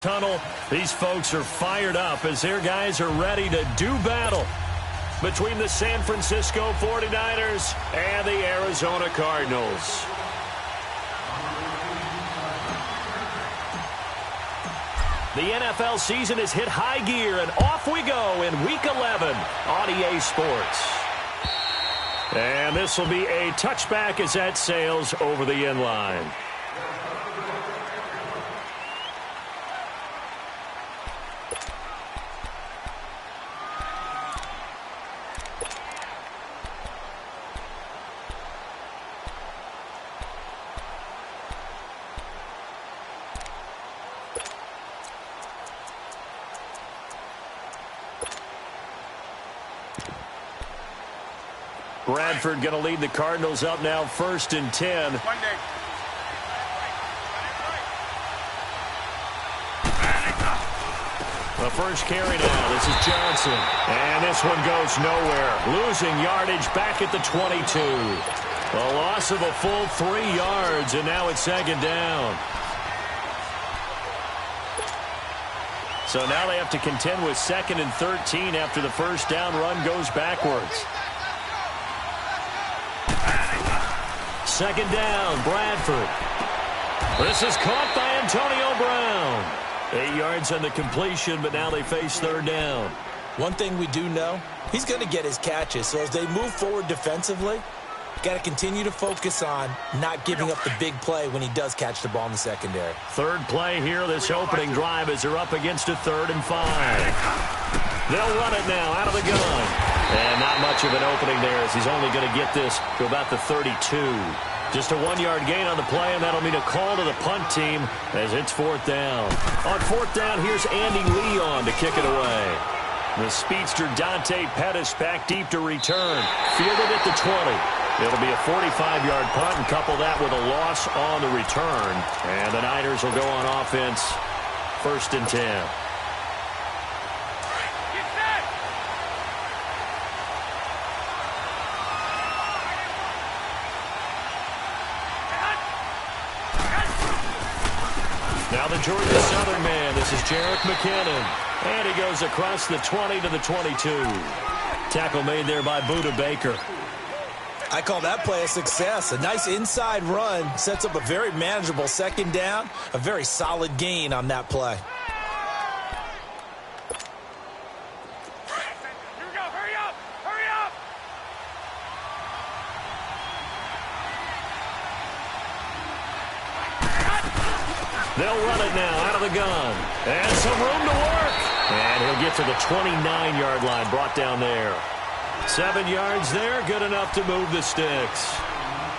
Tunnel. These folks are fired up as their guys are ready to do battle between the San Francisco 49ers and the Arizona Cardinals. The NFL season has hit high gear, and off we go in Week 11 on EA Sports. And this will be a touchback as that sails over the end line. Bradford going to lead the Cardinals up now, 1st and 10. The first carry now. This is Johnson. And this one goes nowhere. Losing yardage back at the 22. A loss of a full 3 yards, and now it's 2nd down. So now they have to contend with 2nd and 13 after the first down run goes backwards. 2nd down, Bradford. This is caught by Antonio Brown. 8 yards on the completion, but now they face 3rd down. One thing we do know, he's going to get his catches. So as they move forward defensively, got to continue to focus on not giving up the big play when he does catch the ball in the secondary. 3rd play here, this opening drive, as they're up against a 3rd and 5. They'll run it now out of the gun. And not much of an opening there, as he's only going to get this to about the 32. Just a 1-yard gain on the play, and that'll mean a call to the punt team as it's 4th down. On 4th down, here's Andy Leon to kick it away. The speedster Dante Pettis back deep to return. Fielded at the 20. It'll be a 45-yard punt, and couple that with a loss on the return. And the Niners will go on offense, 1st and 10. Now the Georgia Southern man. This is Jerick McKinnon. And he goes across the 20 to the 22. Tackle made there by Budda Baker. I call that play a success. A nice inside run sets up a very manageable 2nd down. A very solid gain on that play. Here we go. Hurry up. Hurry up. They'll run it now out of the gun. And some room to work. And he'll get to the 29-yard line, brought down there. 7 yards there, good enough to move the sticks.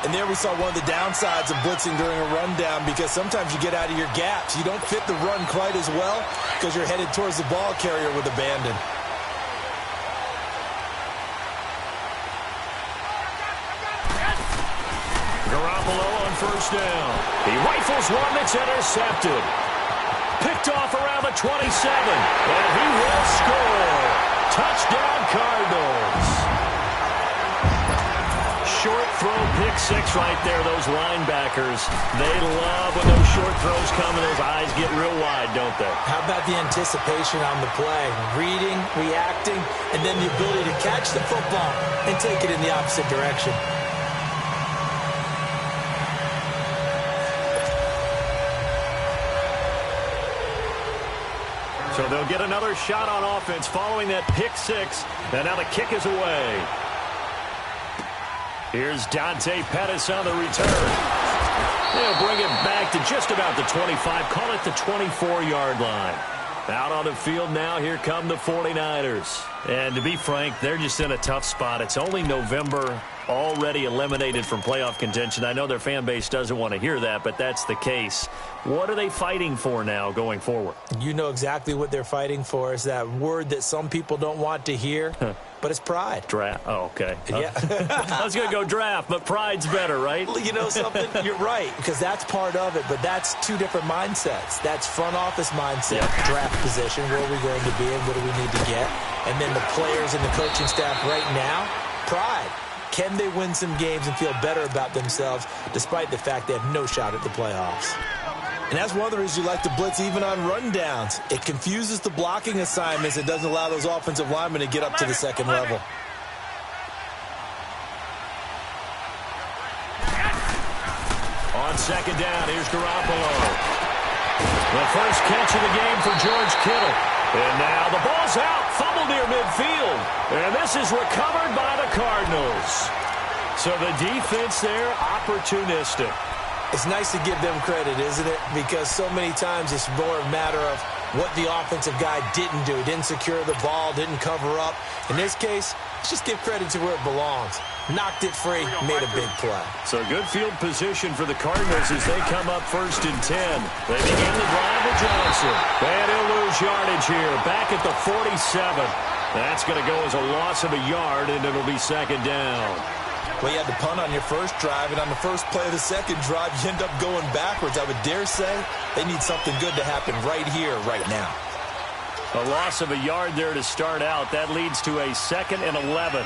And there we saw one of the downsides of blitzing during a rundown, because sometimes you get out of your gaps. You don't fit the run quite as well because you're headed towards the ball carrier with abandon. Garoppolo on 1st down. He rifles one that's intercepted. Picked off around the 27. And he will score. Touchdown, Cardinals. Short throw, pick 6 right there. Those linebackers, they love when those short throws come and those eyes get real wide, don't they? How about the anticipation on the play? Reading, reacting, and then the ability to catch the football and take it in the opposite direction. So they'll get another shot on offense following that pick 6. And now the kick is away. Here's Dante Pettis on the return. They'll bring it back to just about the 25. Call it the 24-yard line. Out on the field now, here come the 49ers. And to be frank, they're just in a tough spot. It's only November, already eliminated from playoff contention. I know their fan base doesn't want to hear that, but that's the case. What are they fighting for now going forward? You know exactly what they're fighting for. Is that word that some people don't want to hear, but it's pride. Draft. Oh, okay. Yeah. I was going to go draft, but pride's better, right? You know something? You're right, because that's part of it, but that's 2 different mindsets. That's front office mindset, draft position, where are we going to be and what do we need to get? And then the players and the coaching staff right now, pride. Can they win some games and feel better about themselves despite the fact they have no shot at the playoffs? And that's one of the reasons you like to blitz even on rundowns. It confuses the blocking assignments. It doesn't allow those offensive linemen to get up to the second level. On second down, here's Garoppolo. The first catch of the game for George Kittle. And now the ball's out, fumbled near midfield. And this is recovered by the Cardinals. So the defense there, opportunistic. It's nice to give them credit, isn't it? Because so many times it's more a matter of what the offensive guy didn't do. Didn't secure the ball, didn't cover up. In this case, let's just give credit to where it belongs. Knocked it free, made a big play. So good field position for the Cardinals as they come up 1st and 10. They begin the drive with Johnson. And he'll lose yardage here, back at the 47. That's going to go as a loss of a yard, and it'll be second down. Well, you had to punt on your first drive, and on the first play of the second drive, you end up going backwards. I would dare say they need something good to happen right here, right now. A loss of a yard there to start out. That leads to a 2nd and 11.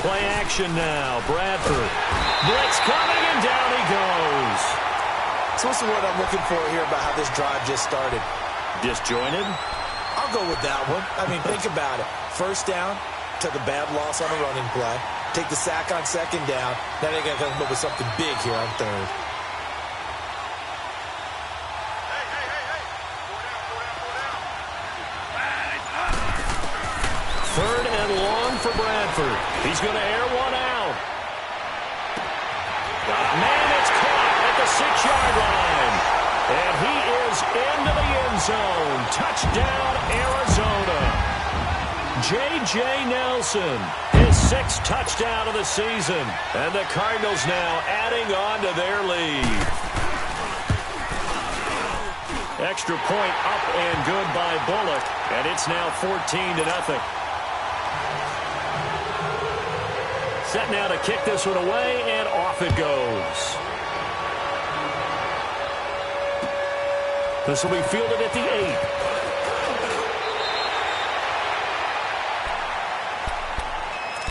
Play action now. Bradford. Blitz coming, and down he goes. So what's the word I'm looking for here about how this drive just started? Disjointed? I'll go with that one. I mean, think about it. First down, took a bad loss on a running play. Take the sack on second down. Now they got to come up with something big here on third. Third and long for Bradford. He's going to air one out. Man, it's caught at the 6-yard line. And he is into the end zone. Touchdown, Arizona. J.J. Nelson, his 6th touchdown of the season. And the Cardinals now adding on to their lead. Extra point up and good by Bullock. And it's now 14-0. Set now to kick this one away, and off it goes. This will be fielded at the 8.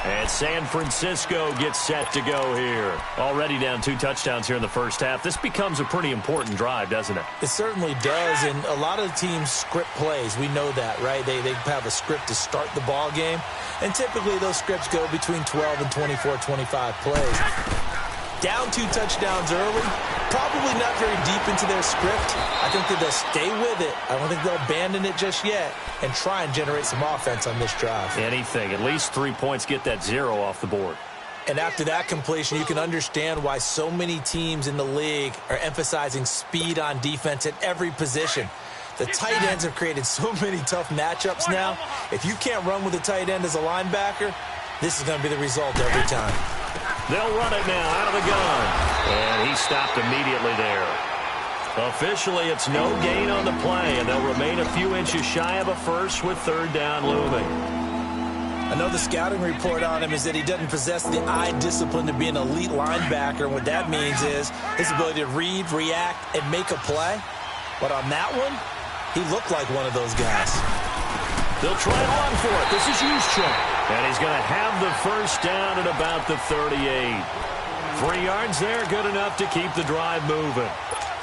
And San Francisco gets set to go here. Already down 2 touchdowns here in the first half. This becomes a pretty important drive, doesn't it? It certainly does, and a lot of teams script plays. We know that, right? They have a script to start the ball game, and typically those scripts go between 12 and 24, 25 plays. Down 2 touchdowns early, probably not very deep into their script. I think that they'll stay with it. I don't think they'll abandon it just yet and try and generate some offense on this drive. Anything. At least 3 points, get that 0 off the board. And after that completion, you can understand why so many teams in the league are emphasizing speed on defense at every position. The tight ends have created so many tough matchups now. If you can't run with a tight end as a linebacker, this is going to be the result every time. They'll run it now out of the gun. And he stopped immediately there. Officially, it's no gain on the play, and they'll remain a few inches shy of a first with 3rd down looming. I know the scouting report on him is that he doesn't possess the eye discipline to be an elite linebacker. And what that means is his ability to read, react, and make a play. But on that one, he looked like one of those guys. They'll try and run for it. This is Juszczyk. And he's going to have the first down at about the 38. 3 yards there, good enough to keep the drive moving.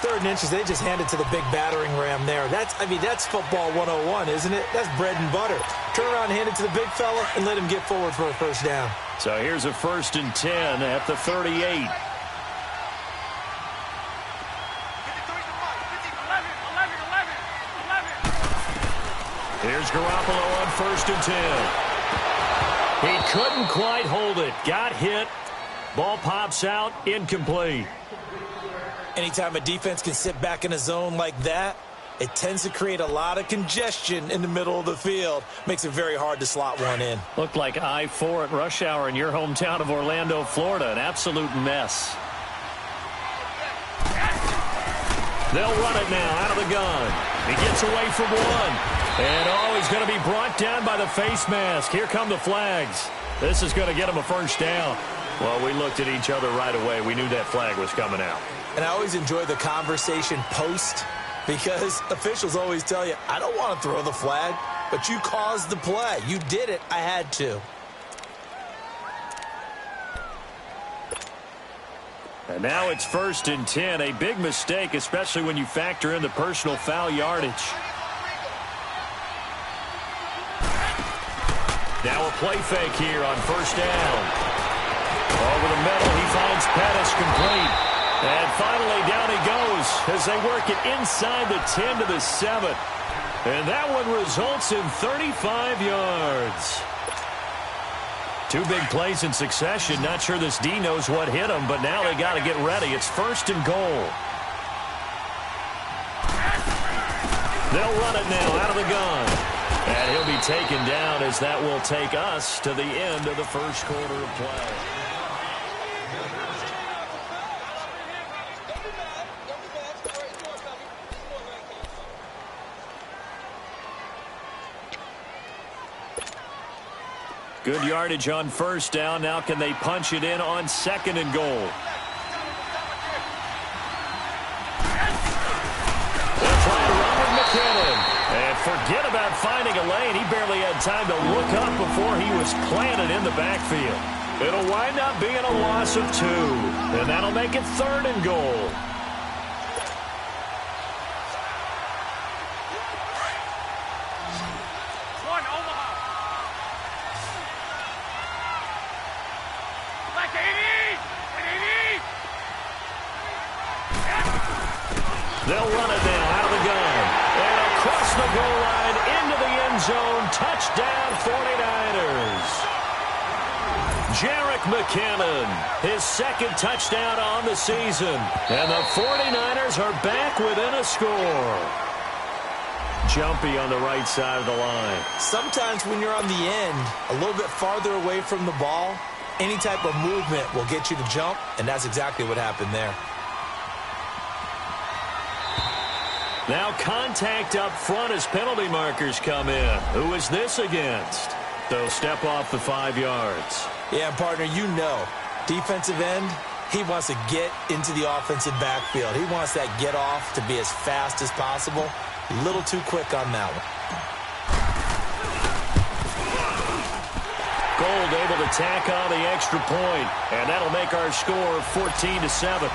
3rd and inches, they just handed to the big battering ram there. That's football 101, isn't it? That's bread and butter. Turn around, hand it to the big fella, and let him get forward for a first down. So here's a 1st and 10 at the 38. Here's Garoppolo on 1st and 10. He couldn't quite hold it. Got hit. Ball pops out. Incomplete. Anytime a defense can sit back in a zone like that, it tends to create a lot of congestion in the middle of the field. Makes it very hard to slot one in. Looked like I-4 at rush hour in your hometown of Orlando, Florida. An absolute mess. They'll run it now out of the gun. He gets away from one. And, he's going to be brought down by the face mask. Here come the flags. This is going to get him a first down. Well, we looked at each other right away. We knew that flag was coming out. And I always enjoy the conversation post because officials always tell you, I don't want to throw the flag, but you caused the play. You did it. I had to. And now it's 1st and 10. A big mistake, especially when you factor in the personal foul yardage. Now a play fake here on 1st down. Over the middle, he finds Pettis complete. And finally, down he goes as they work it inside the 10 to the 7. And that one results in 35 yards. 2 big plays in succession. Not sure this D knows what hit him, but now they got to get ready. It's 1st and goal. They'll run it now out of the gun. And he'll be taken down as that will take us to the end of the first quarter of play. Good yardage on 1st down. Now can they punch it in on 2nd and goal? They'll try to run with McKinnon. And forget about finding a lane. He barely had time to look up before he was planted in the backfield. It'll wind up being a loss of 2. And that'll make it 3rd and goal. They'll run it now out of the gun. And across the goal line into the end zone. Touchdown 49ers. Jerick McKinnon, his 2nd touchdown on the season. And the 49ers are back within a score. Jumpy on the right side of the line. Sometimes when you're on the end, a little bit farther away from the ball, any type of movement will get you to jump, and that's exactly what happened there. Now contact up front as penalty markers come in. Who is this against? They'll step off the 5 yards. Yeah, partner, you know, defensive end, he wants to get into the offensive backfield. He wants that get off to be as fast as possible. A little too quick on that one. Gold able to tack on the extra point, and that'll make our score 14-7.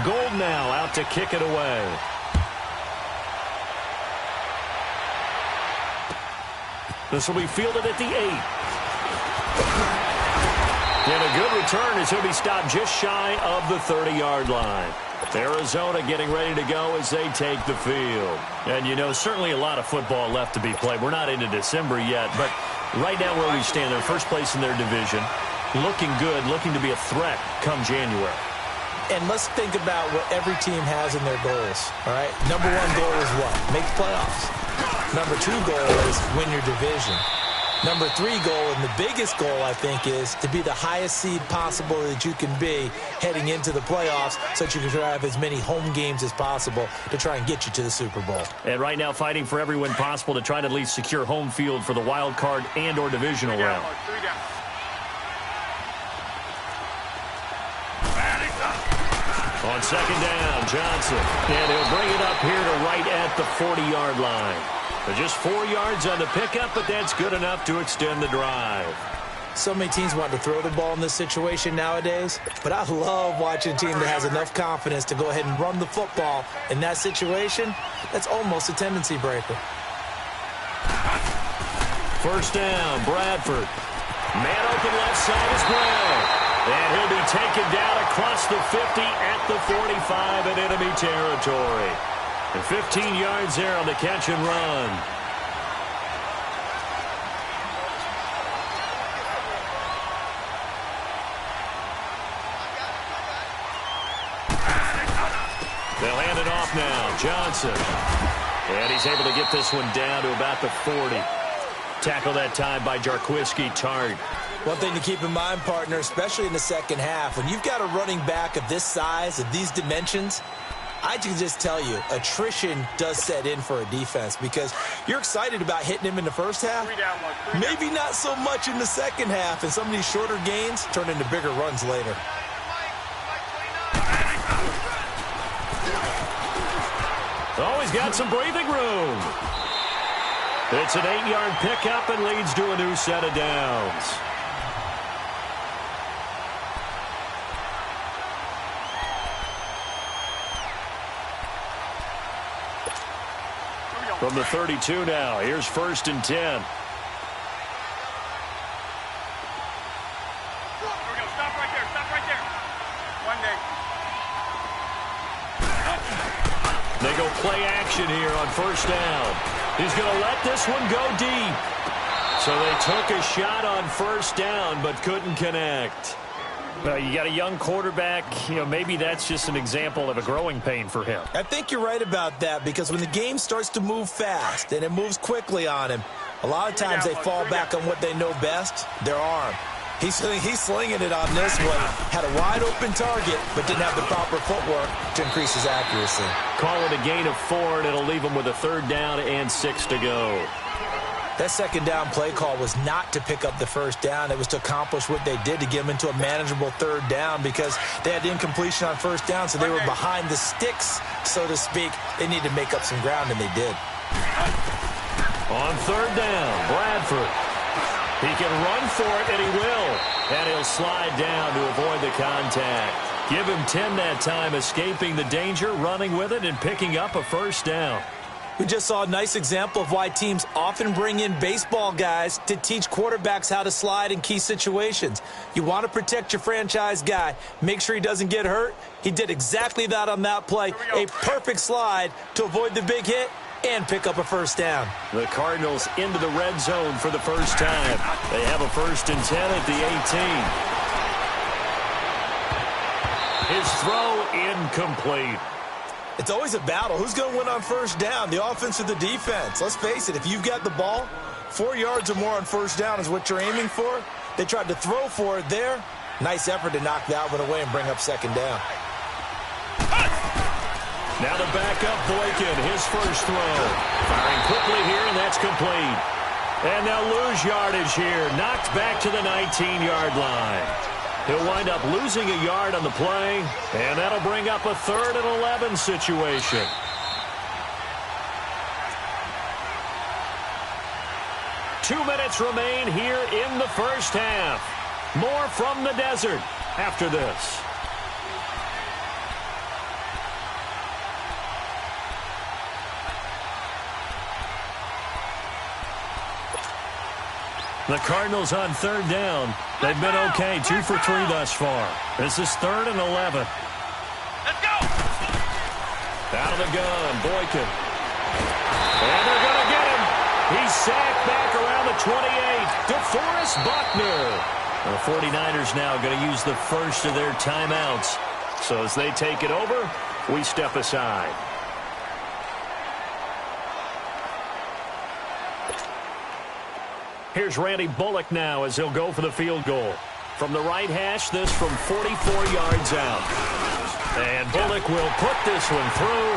Gold now out to kick it away. This will be fielded at the 8. And a good return as he'll be stopped just shy of the 30-yard line. Arizona getting ready to go as they take the field. And, you know, certainly a lot of football left to be played. We're not into December yet, but right now where we stand, they're first place in their division. Looking good, looking to be a threat come January. And let's think about what every team has in their goals, all right? Number 1 goal is what? Make the playoffs. Number 2 goal is win your division. Number 3 goal, and the biggest goal, I think, is to be the highest seed possible that you can be heading into the playoffs so that you can try to have as many home games as possible to try and get you to the Super Bowl. And right now fighting for every win possible to try to at least secure home field for the wild card and or divisional round. On 2nd down, Johnson. And he'll bring it up here to right at the 40-yard line. But just 4 yards on the pickup, but that's good enough to extend the drive. So many teams want to throw the ball in this situation nowadays, but I love watching a team that has enough confidence to go ahead and run the football. In that situation, that's almost a tendency breaker. 1st down, Bradford. Man open left side is Brown. And he'll be taken down across the 50 at the 45 in enemy territory. And 15 yards there on the catch and run. They'll hand it off now. Johnson. And he's able to get this one down to about the 40. Tackle that time by Jarquiski Tart. One thing to keep in mind, partner, especially in the second half, when you've got a running back of this size, of these dimensions, I can just tell you, attrition does set in for a defense because you're excited about hitting him in the first half. Maybe not so much in the second half, and some of these shorter gains turn into bigger runs later. Always got some breathing room. It's an 8-yard pickup and leads to a new set of downs. From the 32 now, here's 1st and 10. Here we go. Stop right there. Stop right there. One day. They go play action here on 1st down. He's going to let this one go deep. So they took a shot on 1st down but couldn't connect. Well, you got a young quarterback. Maybe that's just an example of a growing pain for him. I think you're right about that, because when the game starts to move fast and it moves quickly on him, a lot of times they fall back on what they know best, their arm. He's slinging it on this one. Had a wide open target, but didn't have the proper footwork to increase his accuracy. Call it a gain of 4, and it'll leave him with a 3rd down and 6 to go. That 2nd down play call was not to pick up the 1st down. It was to accomplish what they did, to get them into a manageable 3rd down, because they had incompletion on 1st down, so they were behind the sticks, so to speak. They needed to make up some ground, and they did. On 3rd down, Bradford. He can run for it, and he will. And he'll slide down to avoid the contact. Give him 10 that time, escaping the danger, running with it, and picking up a 1st down. We just saw a nice example of why teams often bring in baseball guys to teach quarterbacks how to slide in key situations. You want to protect your franchise guy. Make sure he doesn't get hurt. He did exactly that on that play. A perfect slide to avoid the big hit and pick up a 1st down. The Cardinals into the red zone for the first time. They have a 1st and 10 at the 18. His throw incomplete. It's always a battle. Who's going to win on 1st down, the offense or the defense? Let's face it, if you've got the ball, 4 yards or more on 1st down is what you're aiming for. They tried to throw for it there. Nice effort to knock that one away and bring up 2nd down. Now to back up Boykin, his 1st throw. Firing quickly here, and that's complete. And they'll lose yardage here. Knocked back to the 19-yard line. He'll wind up losing a yard on the play, and that'll bring up a 3rd and 11 situation. Two minutes remain here in the 1st half. More from the desert after this. The Cardinals on 3rd down. They've been okay, 2 for 3 thus far. This is 3rd and 11. Let's go! Out of the gun, Boykin. And they're going to get him. He's sacked back around the 28. DeForest Buckner. The 49ers now going to use the first of their timeouts. So as they take it over, we step aside. Here's Randy Bullock now as he'll go for the field goal. From the right hash, this from 44 yards out. And Bullock will put this one through,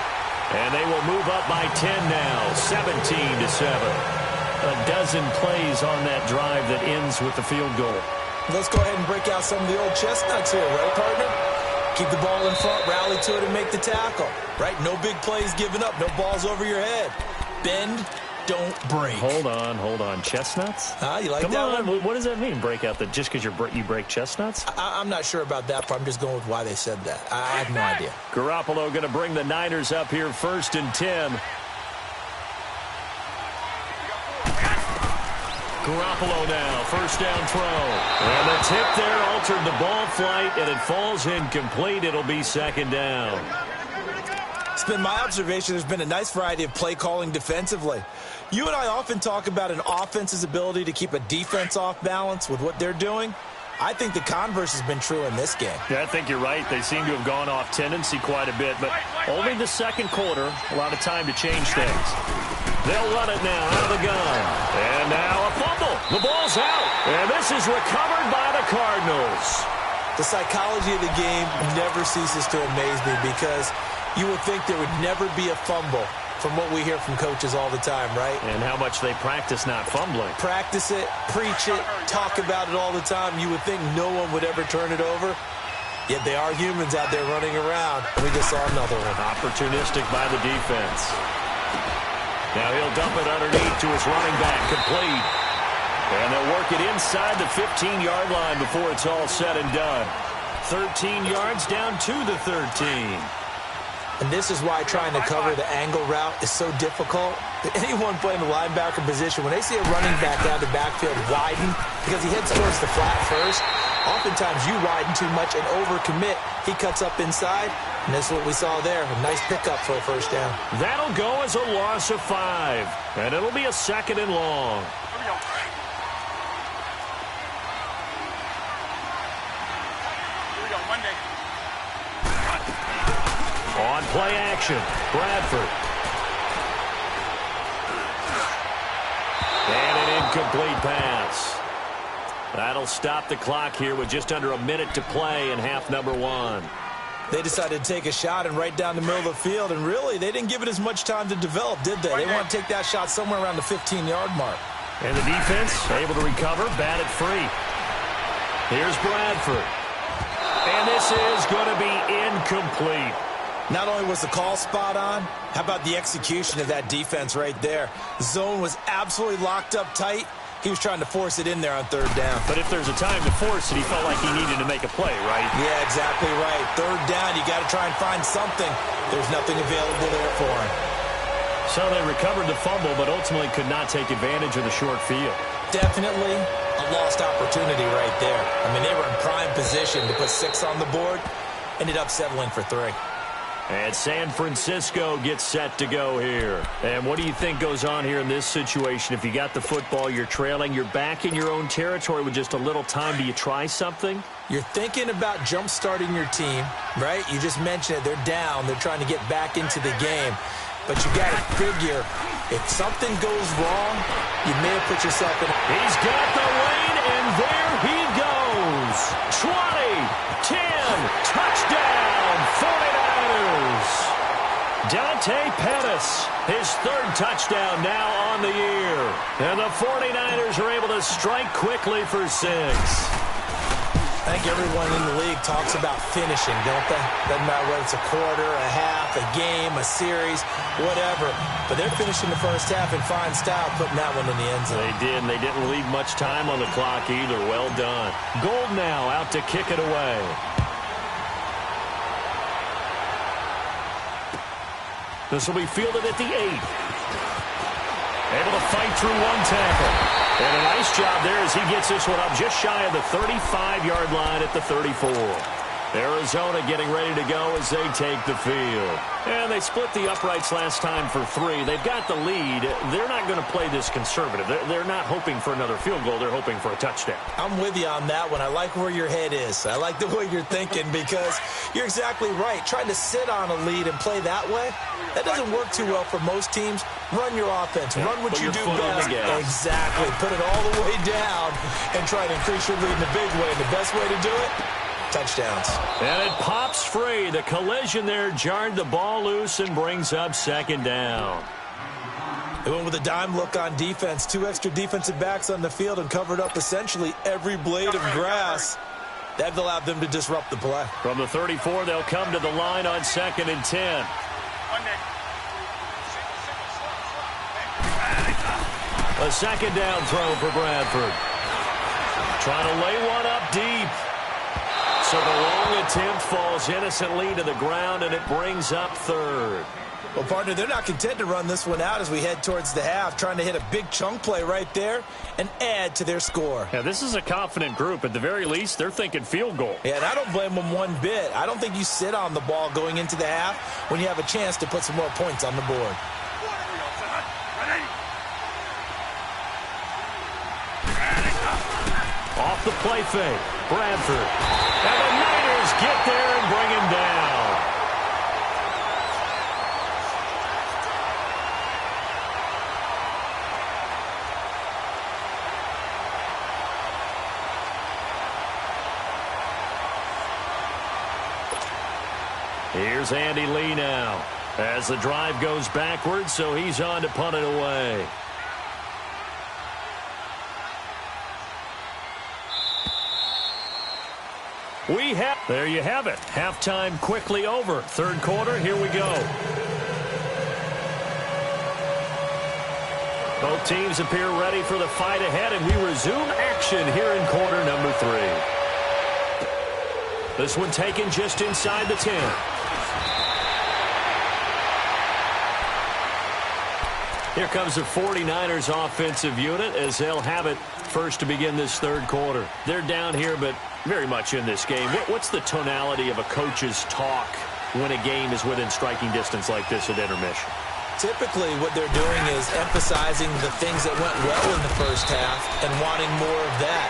and they will move up by 10 now, 17-7. A dozen plays on that drive that ends with the field goal. Let's go ahead and break out some of the old chestnuts here, right, partner? Keep the ball in front, rally to it, and make the tackle, right? No big plays given up, no balls over your head. Bend, don't break. Hold on. Chestnuts? You like Come that on. one? What does that mean, break out? Just because you break chestnuts? I'm not sure about that part. I'm just going with why they said that. I have no idea. Garoppolo going to bring the Niners up here 1st and 10. Garoppolo now, 1st down throw. And the tip there altered the ball flight, and it falls incomplete. It'll be 2nd down. It's been my observation there's been a nice variety of play calling defensively. You and I often talk about an offense's ability to keep a defense off balance with what they're doing. I think the converse has been true in this game. Yeah, I think you're right. They seem to have gone off tendency quite a bit, but only the 2nd quarter, a lot of time to change things. They'll run it now out of the gun. And now a fumble. The ball's out. And this is recovered by the Cardinals. The psychology of the game never ceases to amaze me, because you would think there would never be a fumble from what we hear from coaches all the time, right? And how much they practice not fumbling. Practice it, preach it, talk about it all the time. You would think no one would ever turn it over. Yet they are humans out there running around. We just saw another one. Opportunistic by the defense. Now he'll dump it underneath to his running back, complete. And they'll work it inside the 15-yard line before it's all said and done. 13 yards down to the 13. And this is why trying to cover the angle route is so difficult. Anyone playing the linebacker position, when they see a running back out of the backfield widen, because he heads towards the flat first, oftentimes you widen too much and overcommit. He cuts up inside, and that's what we saw there. A nice pickup for a first down. That'll go as a loss of 5, and it'll be a 2nd and long. Here we go. Here we go, Monday. On play action, Bradford. And an incomplete pass. That'll stop the clock here with just under a minute to play in half number 1. They decided to take a shot and right down the middle of the field, and really, they didn't give it as much time to develop, did they? They want to take that shot somewhere around the 15-yard mark. And the defense able to recover, bat it free. Here's Bradford. And this is going to be incomplete. Not only was the call spot on, how about the execution of that defense right there? The zone was absolutely locked up tight. He was trying to force it in there on 3rd down. But if there's a time to force it, he felt like he needed to make a play, right? Yeah, exactly right. 3rd down, you got to try and find something. There's nothing available there for him. So they recovered the fumble, but ultimately could not take advantage of the short field. Definitely a lost opportunity right there. I mean, they were in prime position to put 6 on the board. Ended up settling for 3. And San Francisco gets set to go here. And what do you think goes on here in this situation? If you got the football, you're trailing, you're back in your own territory with just a little time. Do you try something? You're thinking about jump-starting your team, right? You just mentioned it. They're down. They're trying to get back into the game. But you got to figure, if something goes wrong, you may have put yourself in. He's got the lane, and there he goes. 20, 10, touchdown, 49ers. Dante Pettis, his 3rd touchdown now on the year. And the 49ers are able to strike quickly for 6. I think everyone in the league talks about finishing, don't they? Doesn't matter whether it's a quarter, a half, a game, a series, whatever. But they're finishing the first half in fine style, putting that one in the end zone. They did, and they didn't leave much time on the clock either. Well done. Gold now out to kick it away. This will be fielded at the 8. Able to fight through one tackle. And a nice job there as he gets this one up just shy of the 35-yard line at the 34. Arizona getting ready to go as they take the field. And they split the uprights last time for 3. They've got the lead. They're not going to play this conservative. They're not hoping for another field goal. They're hoping for a touchdown. I'm with you on that one. I like where your head is. I like the way you're thinking because you're exactly right. Trying to sit on a lead and play that way, that doesn't work too well for most teams. Run your offense. Run what you do best. Exactly. Put it all the way down and try to increase your lead in a big way. And the best way to do it, touchdowns. And it pops free. The collision there jarred the ball loose and brings up 2nd down. They went with a dime look on defense. 2 extra defensive backs on the field and covered up essentially every blade of grass. That allowed them to disrupt the play. From the 34, they'll come to the line on 2nd and 10. A 2nd down throw for Bradford. Trying to lay one up deep. So the long attempt falls innocently to the ground, and it brings up 3rd. Well, partner, they're not content to run this one out as we head towards the half, trying to hit a big chunk play right there and add to their score. Yeah, this is a confident group. At the very least, they're thinking field goal. Yeah, and I don't blame them one bit. I don't think you sit on the ball going into the half when you have a chance to put some more points on the board. Off the play fake, Bradford. And the Niners get there and bring him down. Here's Andy Lee now as the drive goes backwards, so he's on to punt it away. There you have it. Halftime quickly over. 3rd quarter, here we go. Both teams appear ready for the fight ahead, and we resume action here in quarter number 3. This one taken just inside the 10. Here comes the 49ers offensive unit as they'll have it first to begin this third quarter. They're down here, but very much in this game. What's the tonality of a coach's talk when a game is within striking distance like this at intermission? Typically, what they're doing is emphasizing the things that went well in the first half and wanting more of that.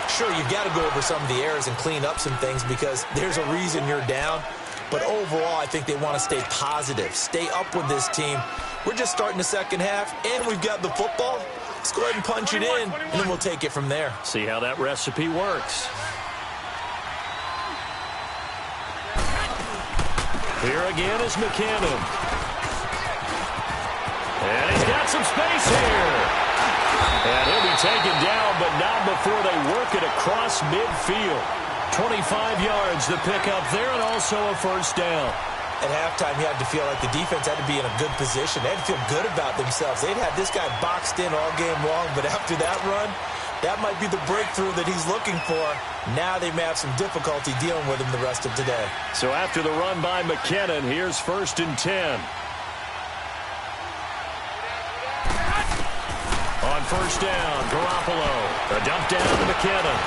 Sure, you've got to go over some of the errors and clean up some things because there's a reason you're down. But overall, I think they want to stay positive, stay up with this team. We're just starting the second half, and we've got the football. Let's go ahead and punch it in, and then we'll take it from there. See how that recipe works. Here again is McKinnon. And he's got some space here. And he'll be taken down, but not before they work it across midfield. 25 yards to pick up there, and also a first down. At halftime, you had to feel like the defense had to be in a good position. They had to feel good about themselves. They'd had this guy boxed in all game long, but after that run, that might be the breakthrough that he's looking for. Now they may have some difficulty dealing with him the rest of today. So after the run by McKinnon, here's 1st and 10. On first down, Garoppolo. A dump down to McKinnon.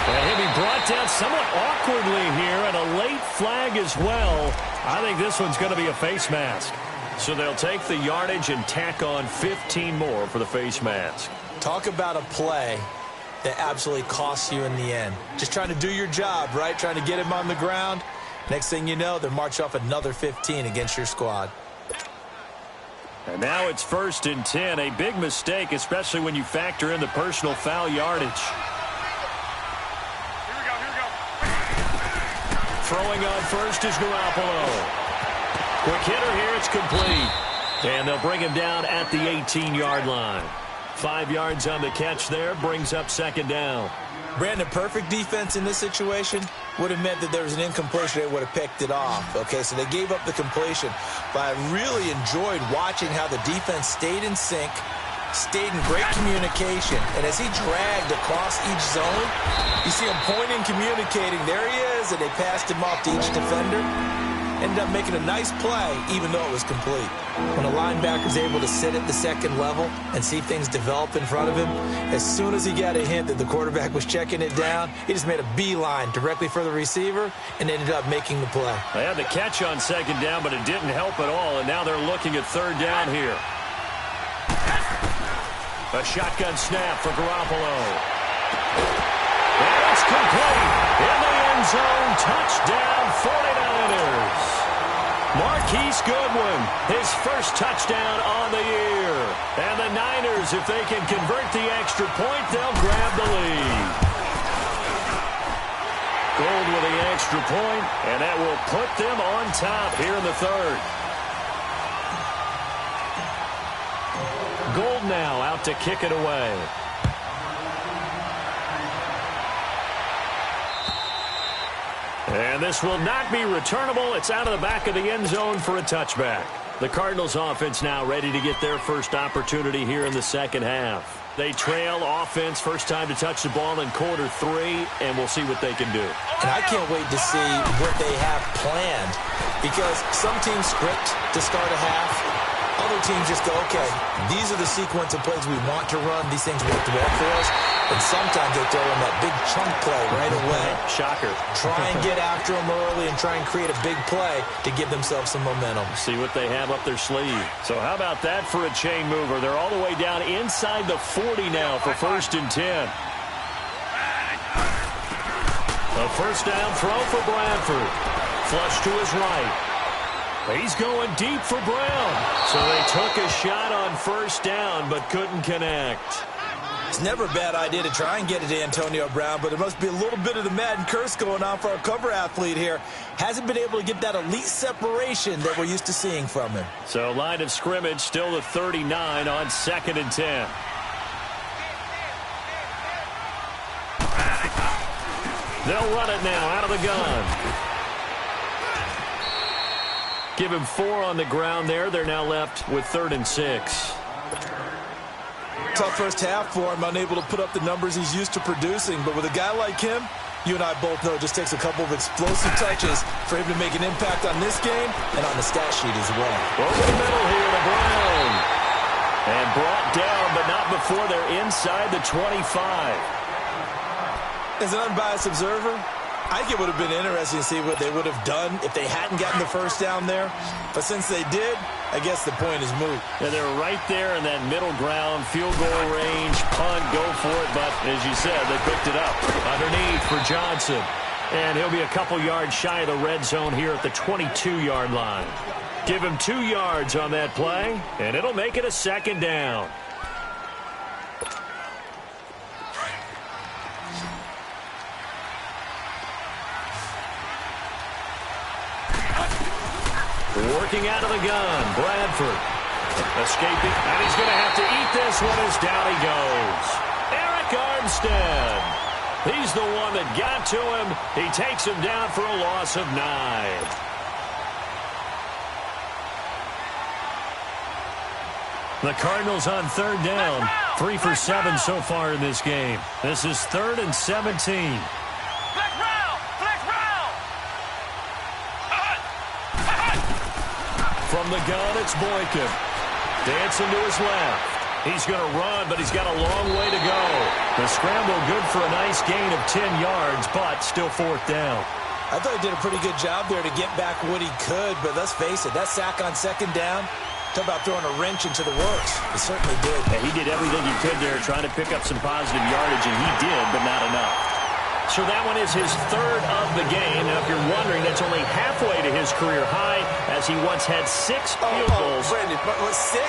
And he'll be brought down somewhat awkwardly here, and a late flag as well. I think this one's going to be a face mask. So they'll take the yardage and tack on 15 more for the face mask. Talk about a play that absolutely costs you in the end. Just trying to do your job, right? Trying to get him on the ground. Next thing you know, they'll march off another 15 against your squad. And now it's 1st and 10. A big mistake, especially when you factor in the personal foul yardage. Throwing on first is Garoppolo. Quick hitter here, it's complete. And they'll bring him down at the 18-yard line. 5 yards on the catch there, brings up 2nd down. Brandon, perfect defense in this situation would have meant that there was an incompletion. They would have picked it off. Okay, so they gave up the completion. But I really enjoyed watching how the defense stayed in sync, stayed in great communication. And as he dragged across each zone, you see him pointing, communicating. There he is, and they passed him off to each defender. Ended up making a nice play, even though it was complete. When a linebacker's able to sit at the second level and see things develop in front of him, as soon as he got a hint that the quarterback was checking it down, he just made a beeline directly for the receiver and ended up making the play. They had the catch on 2nd down, but it didn't help at all, and now they're looking at 3rd down here. A shotgun snap for Garoppolo. And it's complete. In the end zone, touchdown 49ers. Marquise Goodwin, his first touchdown on the year. And the Niners, if they can convert the extra point, they'll grab the lead. Gold with the extra point, and that will put them on top here in the 3rd. Gold now out to kick it away. And this will not be returnable. It's out of the back of the end zone for a touchback. The Cardinals offense now ready to get their first opportunity here in the second half. They trail offense, first time to touch the ball in quarter 3, and we'll see what they can do. And I can't wait to see what they have planned, because some teams script to start a half. Other teams just go, okay, these are the sequence of plays we want to run. These things work well for us. And sometimes they throw in that big chunk play right away. Shocker. Try and get after them early and try and create a big play to give themselves some momentum. See what they have up their sleeve. So how about that for a chain mover? They're all the way down inside the 40 now for 1st and 10. A first down throw for Bradford. Flush to his right. He's going deep for Brown. So they took a shot on first down but couldn't connect. It's never a bad idea to try and get it to Antonio Brown, but it must be a little bit of the Madden curse going on for our cover athlete here. Hasn't been able to get that elite separation that we're used to seeing from him. So line of scrimmage still the 39 on 2nd and 10. They'll run it now out of the gun. Give him 4 on the ground there. They're now left with 3rd and 6. tough first half for him, unable to put up the numbers he's used to producing. But with a guy like him, you and I both know it just takes a couple of explosive touches for him to make an impact on this game and on the stat sheet as well. Over the middle here to Brown. And brought down, but not before they're inside the 25. As an unbiased observer, I think it would have been interesting to see what they would have done if they hadn't gotten the first down there. But since they did, I guess the point is moot. Yeah, they're right there in that middle ground, field goal range, punt, go for it. But as you said, they picked it up. Underneath for Johnson. And he'll be a couple yards shy of the red zone here at the 22-yard line. Give him 2 yards on that play, and it'll make it a second down. Working out of the gun, Bradford. Escaping, and he's going to have to eat this one as down he goes. Eric Armstead. He's the one that got to him. He takes him down for a loss of 9. The Cardinals on third down. 3 for 7 so far in this game. This is 3rd and 17. From the gun, it's Boykin. Dancing to his left. He's going to run, but he's got a long way to go. The scramble good for a nice gain of 10 yards, but still 4th down. I thought he did a pretty good job there to get back what he could, but let's face it, that sack on 2nd down, talk about throwing a wrench into the works. He certainly did. Yeah, he did everything he could there, trying to pick up some positive yardage, and he did, but not enough. So that one is his 3rd of the game. Now, if you're wondering, that's only halfway to his career high, as he once had 6 field goals. Brandon, but 6?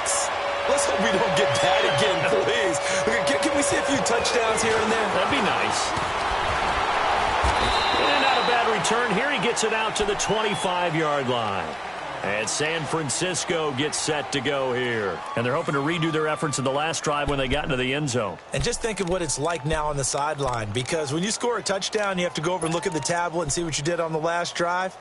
Let's hope we don't get that again, please. Can we see a few touchdowns here and there? That'd be nice. And not a bad return. Here he gets it out to the 25-yard line. And San Francisco gets set to go here. And they're hoping to redo their efforts in the last drive when they got into the end zone. And just think of what it's like now on the sideline, because when you score a touchdown, you have to go over and look at the tablet and see what you did on the last drive.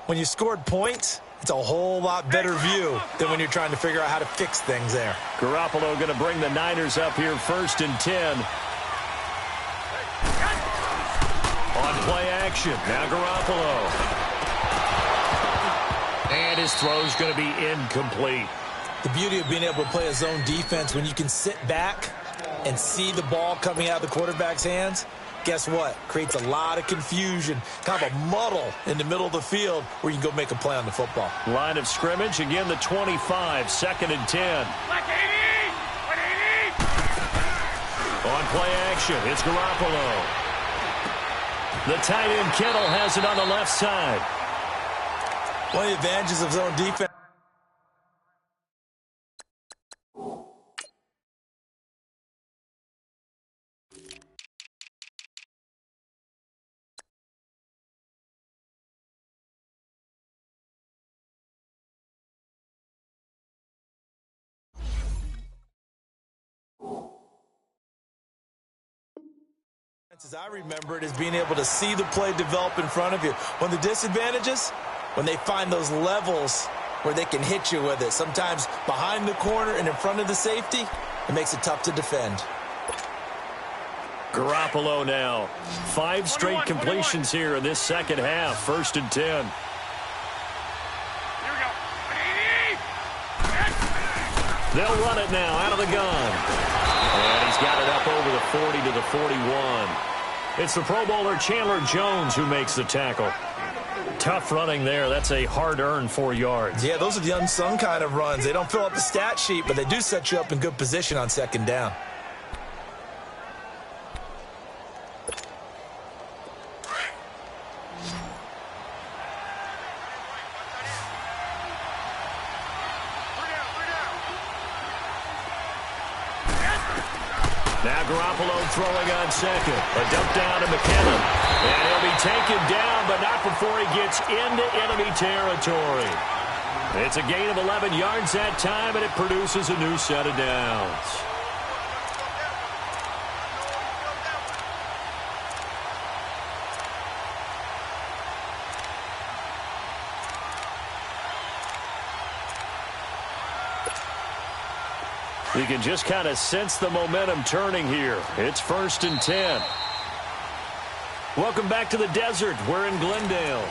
When you scored points, it's a whole lot better view than when you're trying to figure out how to fix things there. Garoppolo going to bring the Niners up here 1st and 10. On play action, now Garoppolo. And his throw's going to be incomplete. The beauty of being able to play a zone defense when you can sit back and see the ball coming out of the quarterback's hands, guess what? Creates a lot of confusion, kind of a muddle in the middle of the field where you can go make a play on the football. Line of scrimmage, again the 25, 2nd and 10. On play action, it's Garoppolo. The tight end Kittle has it on the left side. One of the advantages of zone defense. As I remember it, is being able to see the play develop in front of you. One of the disadvantages, when they find those levels where they can hit you with it, sometimes behind the corner and in front of the safety, it makes it tough to defend. Garoppolo now. 5 straight completions here in this second half. 1st and 10. Here we go. They'll run it now out of the gun. And he's got it up over the 40 to the 41. It's the Pro Bowler Chandler Jones who makes the tackle. Tough running there. That's a hard-earned 4 yards. Yeah, those are the unsung kind of runs. They don't fill up the stat sheet, but they do set you up in good position on 2nd down. Now Garoppolo throwing on 2nd. A dump down to McKinnon. And he'll be taken down, but not before he gets into enemy territory. It's a gain of 11 yards that time, and it produces a new set of downs. You can just kind of sense the momentum turning here. It's 1st and 10. Welcome back to the desert. We're in Glendale.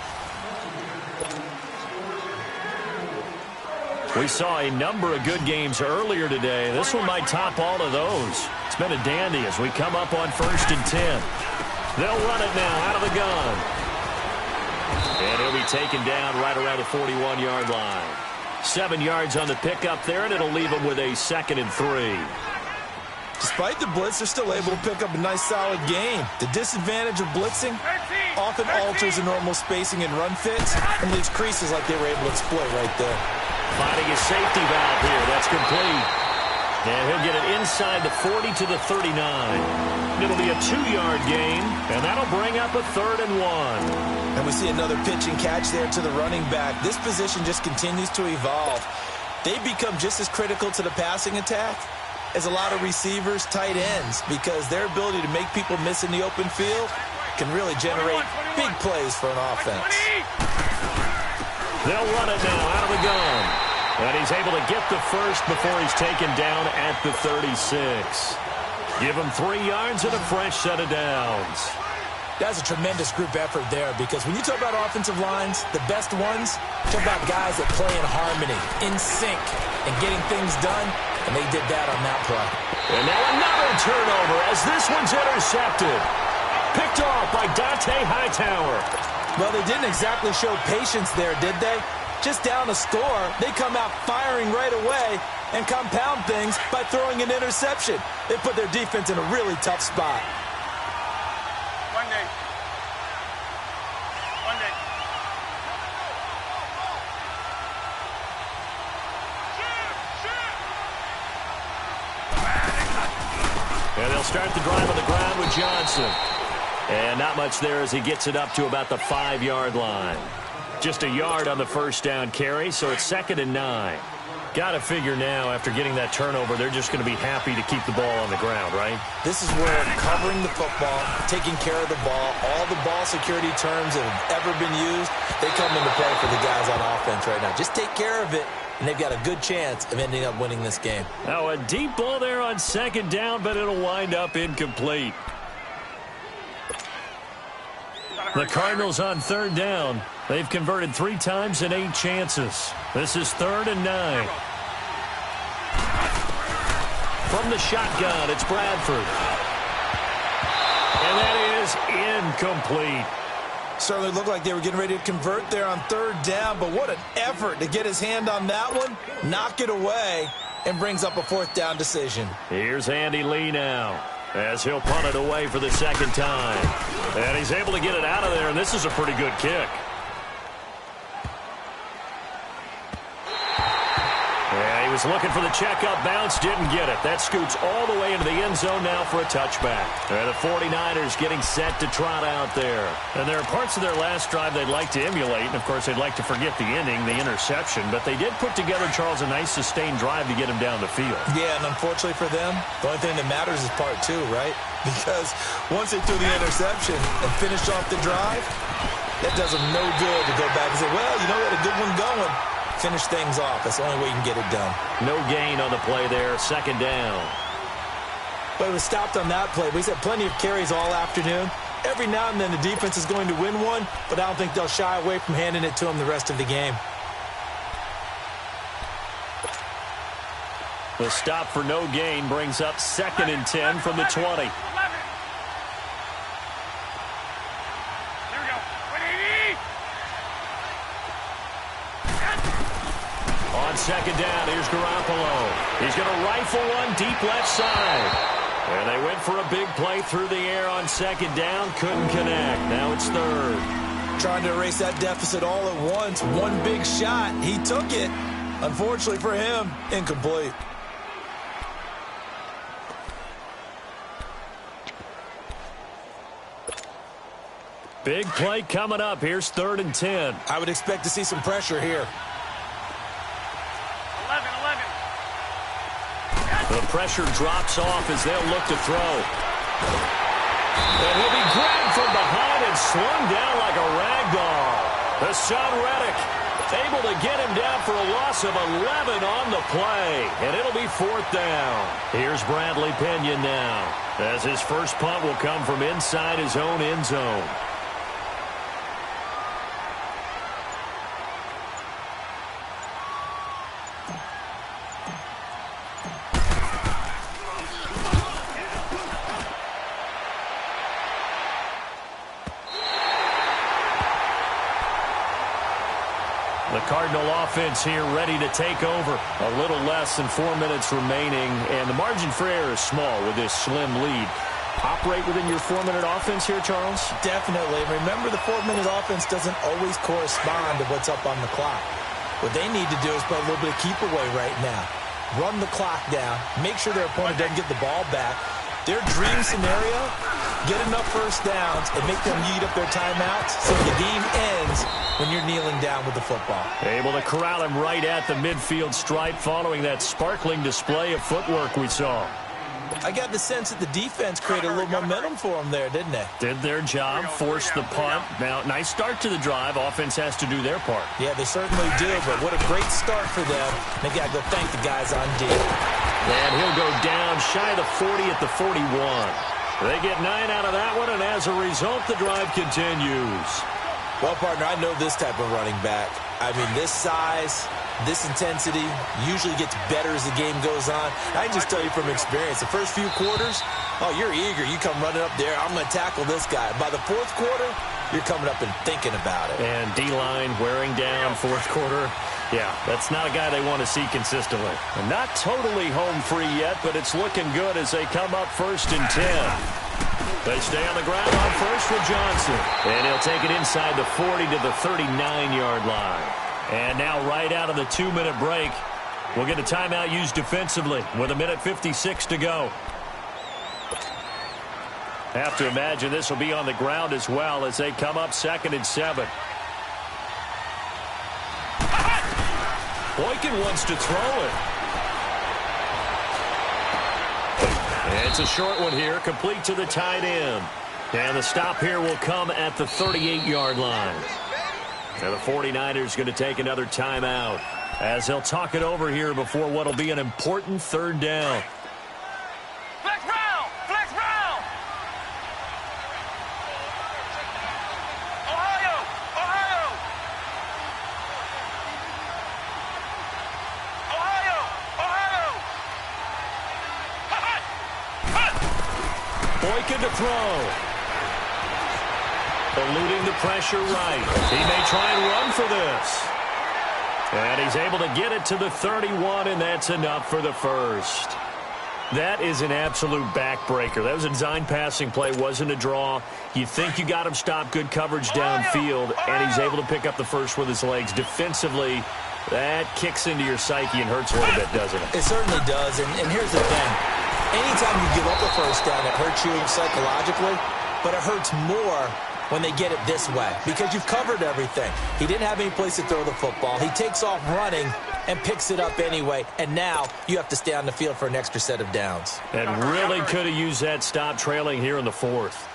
We saw a number of good games earlier today. This one might top all of those. It's been a dandy as we come up on 1st and 10. They'll run it now out of the gun. And he'll be taken down right around the 41-yard line. 7 yards on the pickup there, and it'll leave them with a 2nd and 3. Despite the blitz, they're still able to pick up a nice, solid gain. The disadvantage of blitzing often alters the normal spacing and run fits and leaves creases like they were able to exploit right there. Finding a safety valve here. That's complete. And he'll get it inside the 40 to the 39. It'll be a 2-yard gain, and that'll bring up a 3rd and 1. And we see another pitch and catch there to the running back. This position just continues to evolve. They become just as critical to the passing attack as a lot of receivers, tight ends, because their ability to make people miss in the open field can really generate big plays for an offense. They'll run it now out of the gun. And he's able to get the first before he's taken down at the 36. Give him 3 yards and a fresh set of downs. That's a tremendous group effort there, because when you talk about offensive lines, the best ones, talk about guys that play in harmony, in sync, and getting things done, and they did that on that play. And now another turnover as this one's intercepted. Picked off by Dante Hightower. Well, they didn't exactly show patience there, did they? Just down a score, they come out firing right away and compound things by throwing an interception. They put their defense in a really tough spot. And they'll start the drive on the ground with Johnson. And not much there as he gets it up to about the 5-yard line. Just a yard on the first down carry, so it's 2nd and 9. Got to figure now, after getting that turnover, they're just going to be happy to keep the ball on the ground, right? This is where covering the football, taking care of the ball, all the ball security terms that have ever been used, they come into play for the guys on offense right now. Just take care of it, and they've got a good chance of ending up winning this game. Now a deep ball there on 2nd down, but it'll wind up incomplete. The Cardinals on 3rd down. They've converted 3 times in 8 chances. This is 3rd and 9. From the shotgun, it's Bradford. And that is incomplete. Certainly looked like they were getting ready to convert there on 3rd down, but what an effort to get his hand on that one, knock it away, and brings up a 4th down decision. Here's Andy Lee now, as he'll punt it away for the 2nd time. And he's able to get it out of there, and this is a pretty good kick. Yeah, he was looking for the checkup bounce, didn't get it. That scoots all the way into the end zone now for a touchback. And the 49ers getting set to trot out there. And there are parts of their last drive they'd like to emulate, and of course they'd like to forget the inning, the interception, but they did put together, Charles, a nice sustained drive to get him down the field. Yeah, and unfortunately for them, the only thing that matters is part 2, right? Because once they threw the interception and finished off the drive, that does them no good to go back and say, well, you know, we had a good one going. Finish things off. That's the only way you can get it done. No gain on the play there, 2nd down. But it was stopped on that play. We've had plenty of carries all afternoon. Every now and then the defense is going to win one, but I don't think they'll shy away from handing it to them the rest of the game. The stop for no gain brings up 2nd and 10 from the 20. On 2nd down, here's Garoppolo. He's going to rifle one deep left side. And they went for a big play through the air on 2nd down. Couldn't connect. Now it's 3rd. Trying to erase that deficit all at once. One big shot. He took it. Unfortunately for him, incomplete. Big play coming up. Here's 3rd and 10. I would expect to see some pressure here. 11. The pressure drops off as they'll look to throw. And he'll be grabbed from behind and slung down like a rag doll. Hassan Reddick Able to get him down for a loss of 11 on the play. And it'll be 4th down. Here's Bradley Pinion now, as his first punt will come from inside his own end zone. The Cardinal offense here ready to take over. A little less than 4 minutes remaining, and the margin for error is small with this slim lead. Operate within your 4-minute offense here, Charles? Definitely. Remember, the 4-minute offense doesn't always correspond to what's up on the clock. What they need to do is play a little bit of keep away right now. Run the clock down. Make sure their opponent doesn't get the ball back. Their dream scenario, get enough first downs and make them eat up their timeouts so the game ends when you're kneeling down with the football. Able to corral him right at the midfield stripe following that sparkling display of footwork we saw. I got the sense that the defense created a little momentum for them there, didn't they? Did their job, forced the punt. Now, nice start to the drive. Offense has to do their part. Yeah, they certainly do, but what a great start for them. They got to go thank the guys on D. And he'll go down shy of the 40 at the 41. They get 9 out of that one, and as a result, the drive continues. Well, partner, I know this type of running back. I mean, this size, this intensity usually gets better as the game goes on. I can just tell you from experience, the first few quarters, oh, you're eager. You come running up there, I'm going to tackle this guy. By the 4th quarter, you're coming up and thinking about it. And D-line wearing down 4th quarter. Yeah, that's not a guy they want to see consistently. And not totally home free yet, but it's looking good as they come up 1st and 10. They stay on the ground on first with Johnson. And he'll take it inside the 40 to the 39-yard line. And now right out of the 2-minute break, we'll get a timeout used defensively with 1:56 to go. Have to imagine this will be on the ground as well as they come up 2nd and 7. Boykin wants to throw it. It's a short one here, complete to the tight end. And the stop here will come at the 38-yard line. And the 49ers going to take another timeout as they'll talk it over here before what will be an important 3rd down. Flex round! Flex round! Ohio! Ohio! Ohio! Ohio! Boykin to throw. Eluding the pressure right. He may try and run for this. And he's able to get it to the 31, and that's enough for the first. That is an absolute backbreaker. That was a design passing play, wasn't a draw. You think you got him stopped, good coverage downfield, and he's able to pick up the first with his legs. Defensively, that kicks into your psyche and hurts a little bit, doesn't it? It certainly does, and here's the thing. Anytime you give up a first down, it hurts you psychologically, but it hurts more when they get it this way because you've covered everything. He didn't have any place to throw the football. He takes off running and picks it up anyway, and now you have to stay on the field for an extra set of downs. And really could have used that stop trailing here in the 4th.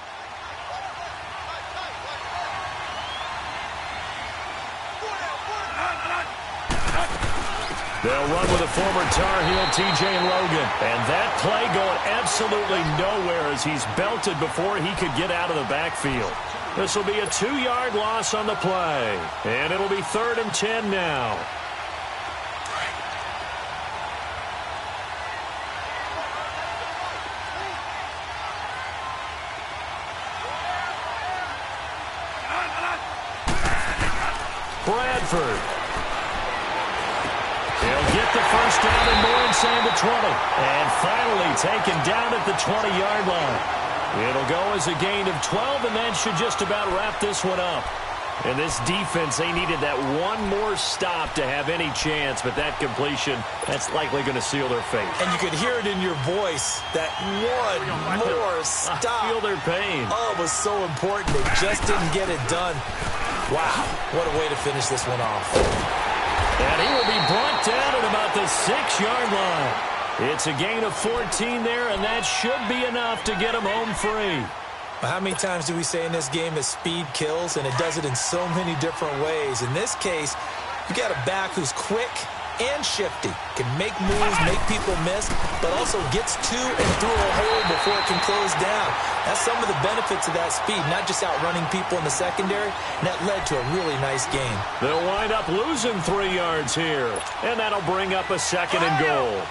They'll run with a former Tar Heel, T.J. Logan. And that play going absolutely nowhere as he's belted before he could get out of the backfield. This will be a 2-yard loss on the play. And it'll be 3rd and 10 now. Bradford. He'll get the first down and more inside the 20. And finally taken down at the 20-yard line. It'll go as a gain of 12, and that should just about wrap this one up. And this defense, they needed that one more stop to have any chance, but that completion, that's likely going to seal their fate. And you could hear it in your voice, that one more stop. I feel their pain. Oh, it was so important. They just didn't get it done. Wow, what a way to finish this one off. And he will be brought down at about the 6-yard line. It's a gain of 14 there, and that should be enough to get him home free. How many times do we say in this game that speed kills, and it does it in so many different ways? In this case, You got a back who's quick and shifty, can make moves, make people miss, but also gets to and through a hole before it can close down. That's some of the benefits of that speed, not just outrunning people in the secondary, and that led to a really nice game. They'll wind up losing 3 yards here, and that'll bring up a 2nd and goal.